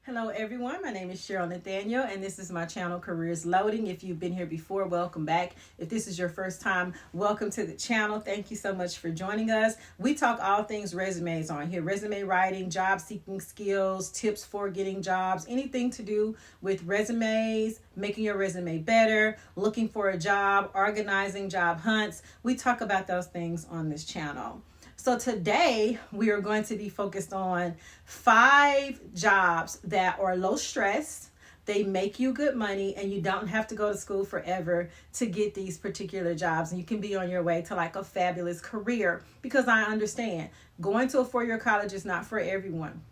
Hello everyone, my name is Cheryl Nathaniel and this is my channel Careers Loading. If you've been here before, welcome back. If this is your first time, welcome to the channel. Thank you so much for joining us. We talk all things resumes on here. Resume writing, job seeking skills, tips for getting jobs, anything to do with resumes, making your resume better, looking for a job, organizing job hunts. We talk about those things on this channel. So today we are going to be focused on 5 jobs that are low stress. They make you good money and you don't have to go to school forever to get these particular jobs. And you can be on your way to like a fabulous career, because I understand going to a 4-year college is not for everyone.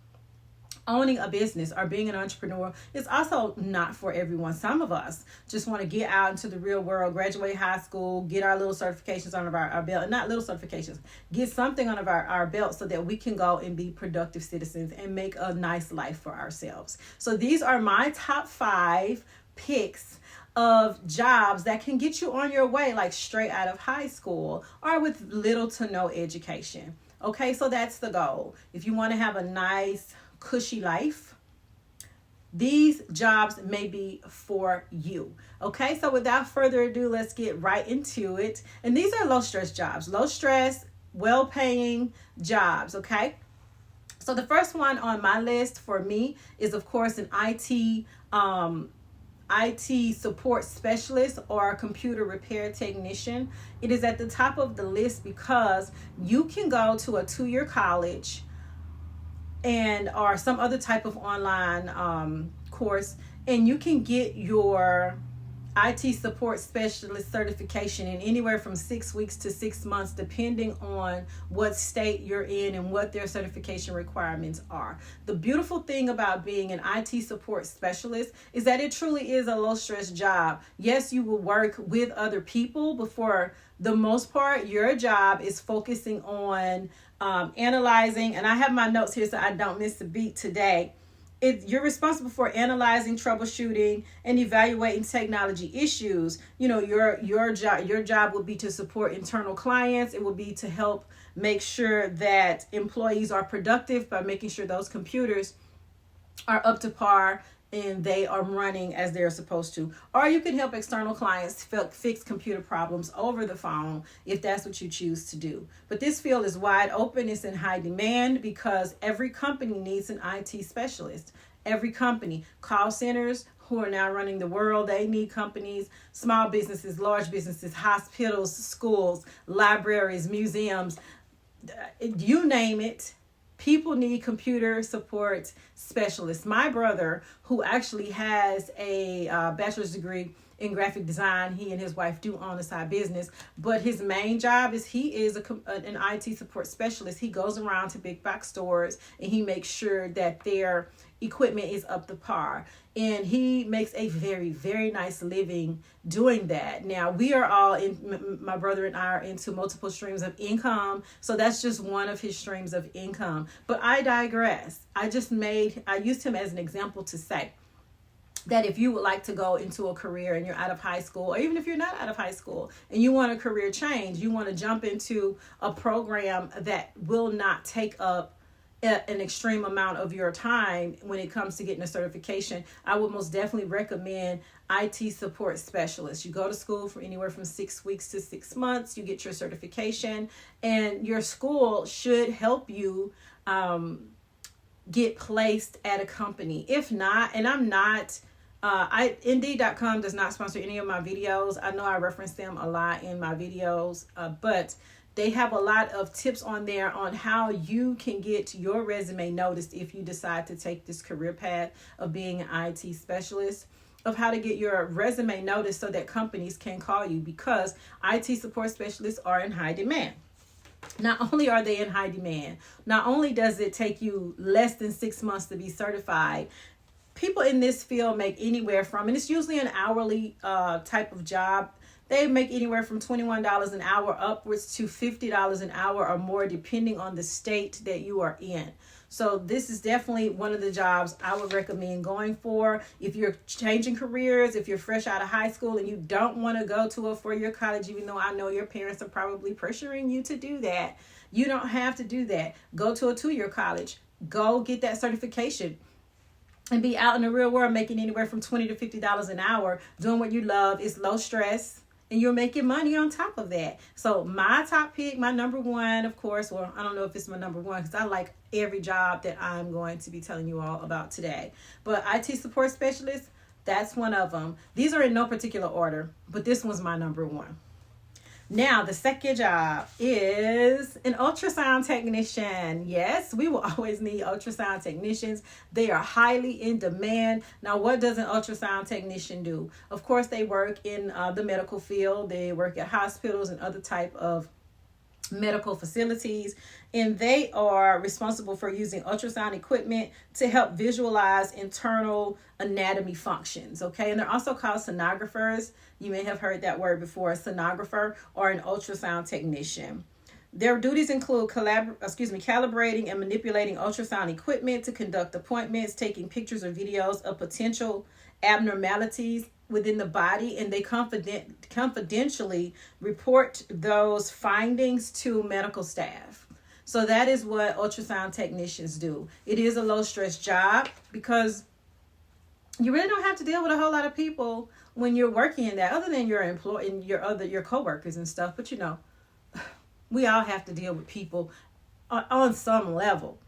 Owning a business or being an entrepreneur is also not for everyone. Some of us just want to get out into the real world, graduate high school, get our little certifications under our belt, not little certifications, get something under our belt so that we can go and be productive citizens and make a nice life for ourselves. So these are my top 5 picks of jobs that can get you on your way, like straight out of high school or with little to no education. Okay, so that's the goal. If you want to have a nice cushy life, these jobs may be for you. Okay, so without further ado, let's get right into it. And these are low stress jobs, low stress, well paying jobs. Okay, so the first one on my list for me is of course an IT support specialist or computer repair technician. It is at the top of the list because you can go to a 2-year college and or some other type of online course, and you can get your IT support specialist certification in anywhere from 6 weeks to 6 months, depending on what state you're in and what their certification requirements are. The beautiful thing about being an IT support specialist is that it truly is a low stress job. Yes, you will work with other people, but for the most part, your job is focusing on analyzing, and I have my notes here so I don't miss a beat today. You're responsible for analyzing, troubleshooting, and evaluating technology issues. You know, your job will be to support internal clients. It will be to help make sure that employees are productive by making sure those computers are up to par and they are running as they're supposed to. Or you can help external clients fix computer problems over the phone if that's what you choose to do. But this field is wide open. It's in high demand because every company needs an IT specialist. Every company, call centers who are now running the world, they need companies, small businesses, large businesses, hospitals, schools, libraries, museums, you name it. People need computer support specialists. My brother, who actually has a bachelor's degree in graphic design, he and his wife do own a side business, but his main job is he is an IT support specialist. He goes around to big box stores and he makes sure that their equipment is up to par, and he makes a very, very nice living doing that. Now we are all my brother and I are into multiple streams of income, so that's just one of his streams of income. But I digress. I used him as an example to say that if you would like to go into a career and you're out of high school, or even if you're not out of high school and you want a career change, you want to jump into a program that will not take up an extreme amount of your time when it comes to getting a certification, I would most definitely recommend IT support specialist. You go to school for anywhere from 6 weeks to 6 months, you get your certification, and your school should help you get placed at a company. If not, and I'm not, Indeed.com does not sponsor any of my videos. I know I reference them a lot in my videos, but they have a lot of tips on there on how you can get your resume noticed if you decide to take this career path of being an IT specialist, of how to get your resume noticed so that companies can call you, because IT support specialists are in high demand. Not only are they in high demand, not only does it take you less than 6 months to be certified, people in this field make anywhere from, and it's usually an hourly type of job, they make anywhere from $21 an hour upwards to $50 an hour or more, depending on the state that you are in. So this is definitely one of the jobs I would recommend going for. If you're changing careers, if you're fresh out of high school and you don't want to go to a 4-year college, even though I know your parents are probably pressuring you to do that, you don't have to do that. Go to a 2-year college. Go get that certification. and be out in the real world making anywhere from $20 to $50 an hour doing what you love. It's low stress and you're making money on top of that. So my top pick, my number one, of course, well, I don't know if it's my number one because I like every job that I'm going to be telling you all about today. But IT support specialist, that's one of them. These are in no particular order, but this one's my number one. Now, the second job is an ultrasound technician. Yes, we will always need ultrasound technicians. They are highly in demand. Now, what does an ultrasound technician do? Of course, they work in the medical field. They work at hospitals and other type of medical facilities, and they are responsible for using ultrasound equipment to help visualize internal anatomy functions. Okay, and they're also called sonographers. You may have heard that word before, a sonographer or an ultrasound technician. Their duties include calibrating and manipulating ultrasound equipment to conduct appointments, taking pictures or videos of potential abnormalities within the body, and they confidentially report those findings to medical staff. So that is what ultrasound technicians do. It is a low stress job because you really don't have to deal with a whole lot of people when you're working in that, other than your employee and your coworkers and stuff. But you know, we all have to deal with people on some level.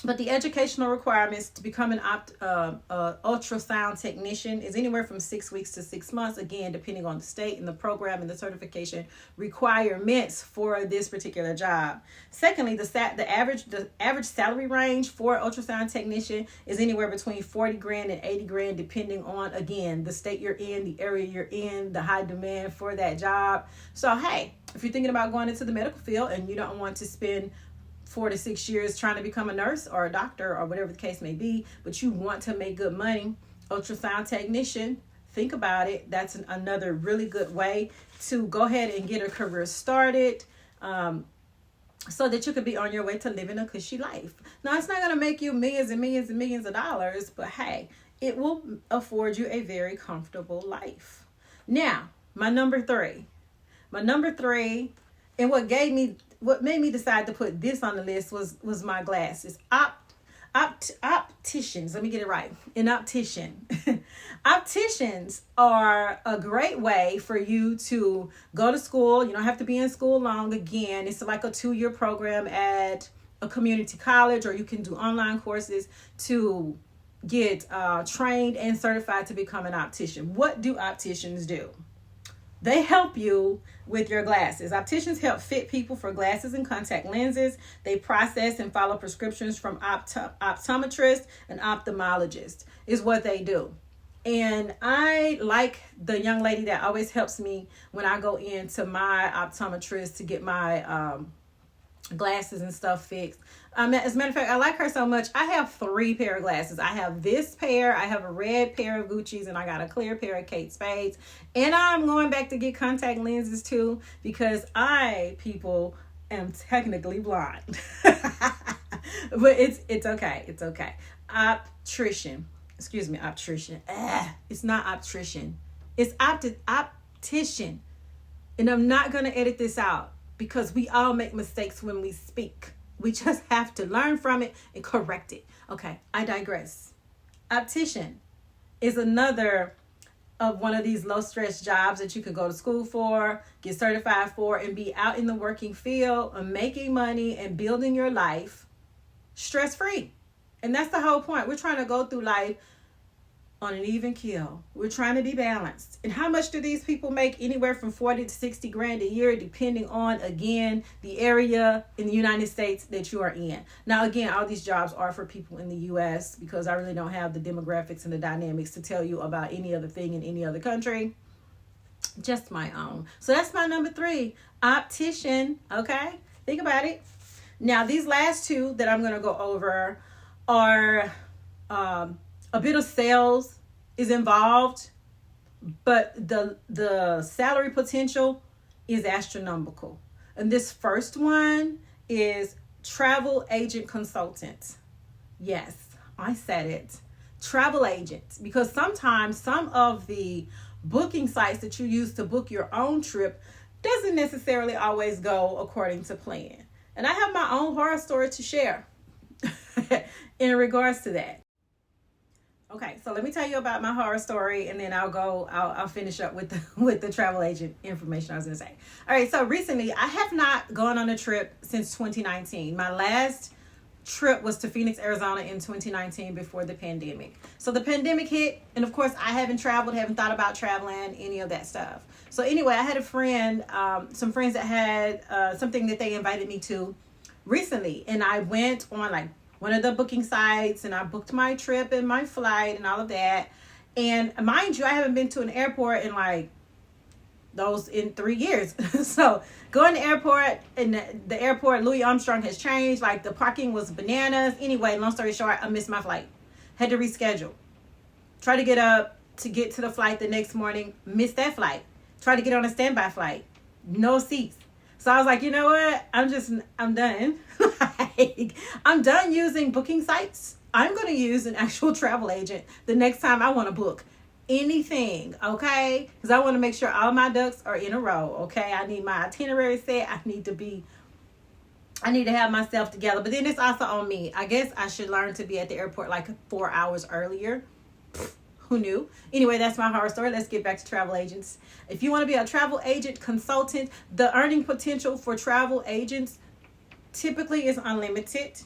But the educational requirements to become an ultrasound technician is anywhere from 6 weeks to 6 months, again, depending on the state and the program and the certification requirements for this particular job. Secondly, the average salary range for ultrasound technician is anywhere between 40 grand and 80 grand, depending on, again, the state you're in, the area you're in, the high demand for that job. So, hey, if you're thinking about going into the medical field and you don't want to spend 4 to 6 years trying to become a nurse or a doctor or whatever the case may be, but you want to make good money, ultrasound technician, think about it. That's another really good way to go ahead and get a career started, so that you could be on your way to living a cushy life. Now, it's not going to make you millions and millions and millions of dollars, but hey, it will afford you a very comfortable life. Now, my number three, and what made me decide to put this on the list was my glasses. Opticians, let me get it right. An optician. Opticians are a great way for you to go to school. You don't have to be in school long. Again, it's like a 2-year program at a community college, or you can do online courses to get trained and certified to become an optician. What do opticians do? They help you with your glasses. Opticians help fit people for glasses and contact lenses. They process and follow prescriptions from optometrists and ophthalmologists is what they do. And I like the young lady that always helps me when I go into my optometrist to get my glasses and stuff fixed. As a matter of fact, I like her so much. I have 3 pair of glasses. I have this pair, I have a red pair of Gucci's, and I got a clear pair of Kate Spades. And I'm going back to get contact lenses too, because people am technically blind. But it's okay. It's okay. Optician. It's not optician. It's optician. And I'm not going to edit this out, because we all make mistakes when we speak. We just have to learn from it and correct it. Okay, I digress. Optician is another of one of these low stress jobs that you could go to school for, get certified for, and be out in the working field and making money and building your life stress free. And that's the whole point. We're trying to go through life on an even keel. We're trying to be balanced. And how much do these people make? Anywhere from 40 to 60 grand a year, depending on, again, the area in the United States that you are in. Now, again, all these jobs are for people in the U.S. because I really don't have the demographics and the dynamics to tell you about any other thing in any other country. Just my own. So that's my number 3, optician. Okay, think about it. Now, these last 2 that I'm going to go over are a bit of sales is involved, but the salary potential is astronomical. And this first one is travel agent consultant. Yes, I said it. Travel agent. Because sometimes some of the booking sites that you use to book your own trip doesn't necessarily always go according to plan. And I have my own horror story to share in regards to that. Okay, so let me tell you about my horror story, and then I'll finish up with the with the travel agent information I was gonna say. All right, so recently I have not gone on a trip since 2019. My last trip was to Phoenix, Arizona in 2019 before the pandemic. So the pandemic hit, and of course I haven't traveled, haven't thought about traveling, any of that stuff. So anyway, I had a friend, some friends that had something that they invited me to recently, and I went on like one of the booking sites, and I booked my trip and my flight and all of that. And mind you, I haven't been to an airport in like those in 3 years. So going to airport, and the airport Louis Armstrong has changed. Like the parking was bananas. Anyway, long story short, I missed my flight. Had to reschedule. Try to get up to get to the flight the next morning. Missed that flight. Try to get on a standby flight. No seats. So I was like, you know what? I'm done. Like, I'm done using booking sites. I'm going to use an actual travel agent the next time I want to book anything, okay? Because I want to make sure all my ducks are in a row, okay? I need my itinerary set. I need to have myself together. But then it's also on me. I guess I should learn to be at the airport like 4 hours earlier. Who knew? Anyway, that's my horror story. Let's get back to travel agents. If you want to be a travel agent consultant, the earning potential for travel agents typically is unlimited.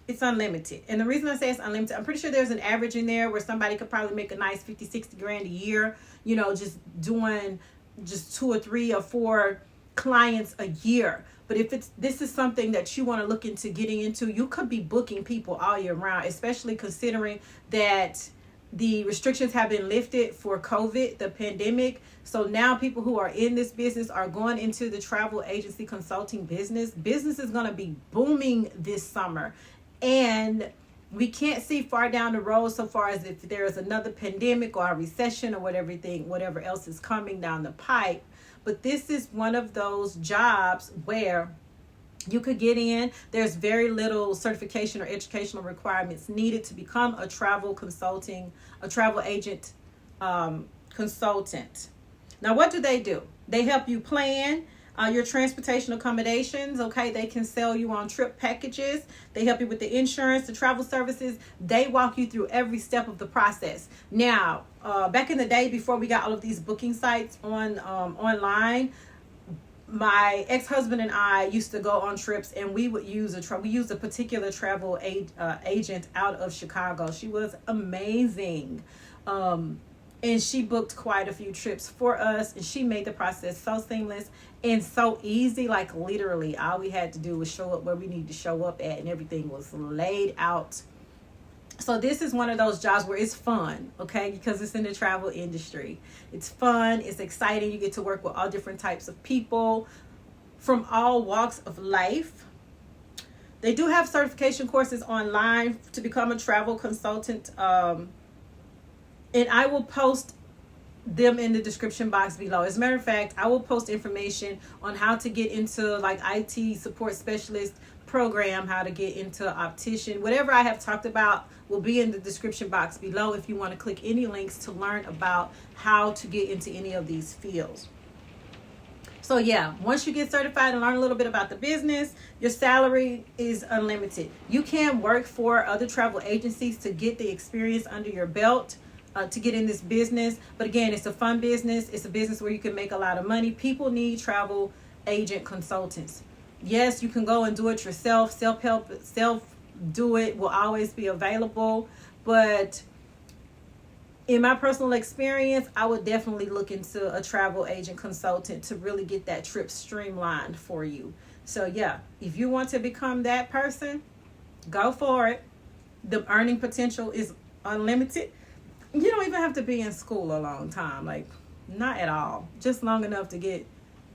It's unlimited. And the reason I say it's unlimited, I'm pretty sure there's an average in there where somebody could probably make a nice 50, 60 grand a year, you know, just doing just 2 or 3 or 4 clients a year. But if this is something that you want to look into getting into, you could be booking people all year round, especially considering that the restrictions have been lifted for COVID, the pandemic. So now people who are in this business are going into the travel agency consulting business. Business is going to be booming this summer. And we can't see far down the road so far as if there is another pandemic or a recession or whatever else is coming down the pipe. But this is one of those jobs where you could get in. There's very little certification or educational requirements needed to become a travel agent consultant. Now, what do? They help you plan your transportation accommodations. Okay, they can sell you on trip packages. They help you with the insurance, the travel services. They walk you through every step of the process. Now, back in the day before we got all of these booking sites online, my ex-husband and I used to go on trips, and we would use a particular travel agent out of Chicago. She was amazing. And she booked quite a few trips for us, and she made the process so seamless and so easy. Like literally all we had to do was show up where we needed to show up at, and everything was laid out. So this is one of those jobs where it's fun, okay, because it's in the travel industry. It's fun, it's exciting. You get to work with all different types of people from all walks of life. They do have certification courses online to become a travel consultant. And I will post them in the description box below. As a matter of fact, I will post information on how to get into like IT support specialist program, how to get into optician. Whatever I have talked about will be in the description box below if you want to click any links to learn about how to get into any of these fields. So yeah, once you get certified and learn a little bit about the business, your salary is unlimited. You can work for other travel agencies to get the experience under your belt. To get in this business. But again, it's a fun business. It's a business where you can make a lot of money. People need travel agent consultants. Yes, you can go and do it yourself. Self-help, do it will always be available. But in my personal experience, I would definitely look into a travel agent consultant to really get that trip streamlined for you. So yeah, if you want to become that person, go for it. The earning potential is unlimited. You don't even have to be in school a long time, like not at all. Just long enough to get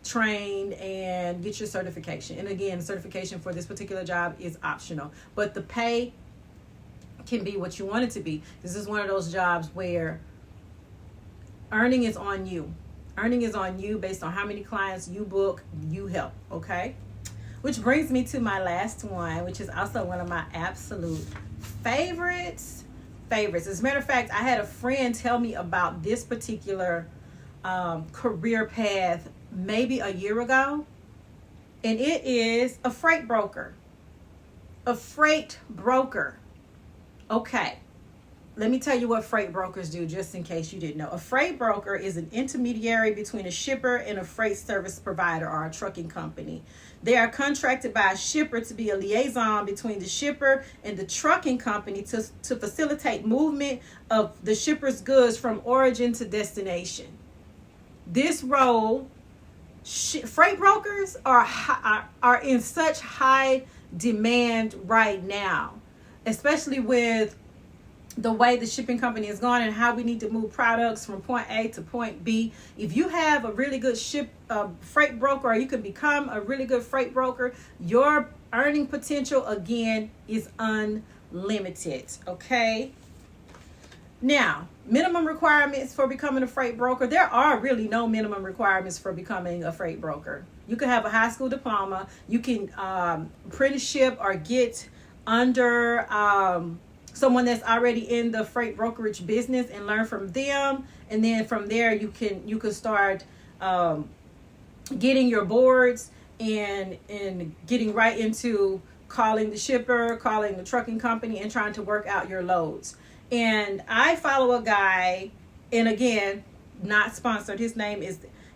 trained and get your certification. And again, certification for this particular job is optional, but the pay can be what you want it to be. This is one of those jobs where earning is on you. Earning is on you based on how many clients you book, you help, okay? Which brings me to my last one, which is also one of my absolute favorites. As a matter of fact, I had a friend tell me about this particular career path maybe a year ago, and it is a freight broker. Okay, let me tell you what freight brokers do, just in case you didn't know. A freight broker is an intermediary between a shipper and a freight service provider or a trucking company. They are contracted by a shipper to be a liaison between the shipper and the trucking company to facilitate movement of the shipper's goods from origin to destination. This role, freight brokers are in such high demand right now, especially with the way the shipping company is going and how we need to move products from point A to point B. If you have a really good freight broker, or you can become a really good freight broker, your earning potential again is unlimited. Okay. Now, minimum requirements for becoming a freight broker. There are really no minimum requirements for becoming a freight broker. You can have a high school diploma. You can apprenticeship or get under someone that's already in the freight brokerage business and learn from them, and then from there you can start getting your boards and getting right into calling the shipper, calling the trucking company, and trying to work out your loads. And I follow a guy, and again, not sponsored. His name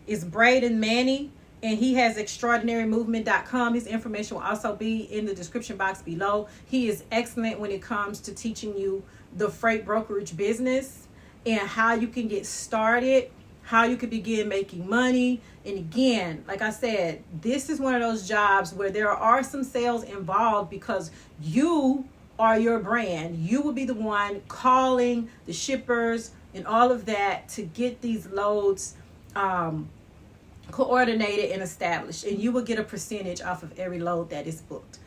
is Braden Manny, and he has extraordinarymovement.com. His information will also be in the description box below. He is excellent when it comes to teaching you the freight brokerage business and how you can get started, how you can begin making money. And again, like I said, this is one of those jobs where there are some sales involved because you are your brand. You will be the one calling the shippers and all of that to get these loads coordinated and established, and you will get a percentage off of every load that is booked.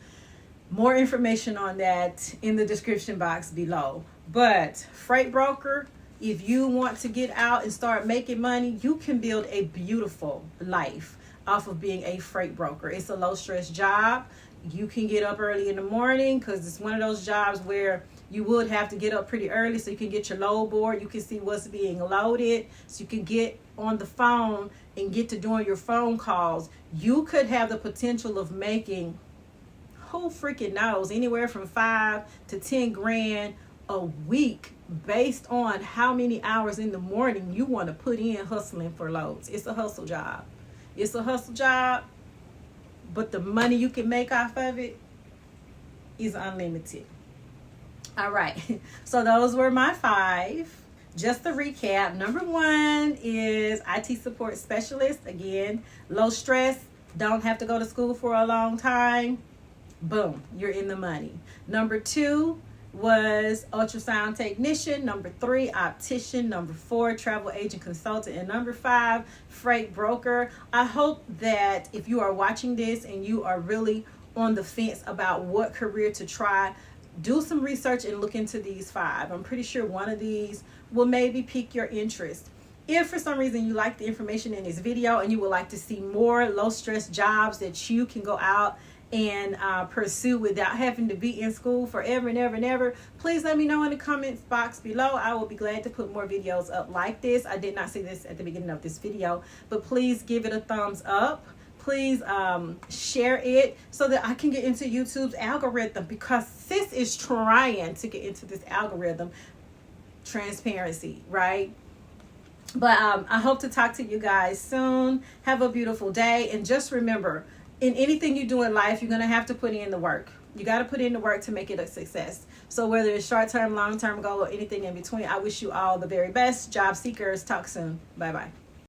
More information on that in the description box below. But freight broker, if you want to get out and start making money, you can build a beautiful life off of being a freight broker. It's a low stress job. You can get up early in the morning because it's one of those jobs where you would have to get up pretty early so you can get your load board. You can see what's being loaded, so you can get on the phone and get to doing your phone calls. You could have the potential of making, who freaking knows, anywhere from 5 to 10 grand a week based on how many hours in the morning you want to put in hustling for loads. It's a hustle job. It's a hustle job, but the money you can make off of it is unlimited. All right, so those were my 5. Just to recap, number 1 is IT support specialist. Again, low stress, don't have to go to school for a long time. Boom, you're in the money. Number 2 was ultrasound technician. Number 3, optician. Number 4, travel agent consultant. And number 5, freight broker. I hope that if you are watching this and you are really on the fence about what career to try, do some research and look into these 5. I'm pretty sure one of these will maybe pique your interest. If for some reason you like the information in this video and you would like to see more low stress jobs that you can go out and pursue without having to be in school forever and ever and ever, please let me know in the comments box below. I will be glad to put more videos up like this. I did not say this at the beginning of this video, but please give it a thumbs up. Please share it so that I can get into YouTube's algorithm, because sis is trying to get into this algorithm. Transparency, right? But I hope to talk to you guys soon. Have a beautiful day. And just remember, in anything you do in life, you're going to have to put in the work. You got to put in the work to make it a success. So whether it's short-term, long-term goal, or anything in between, I wish you all the very best. Job seekers, talk soon. Bye-bye.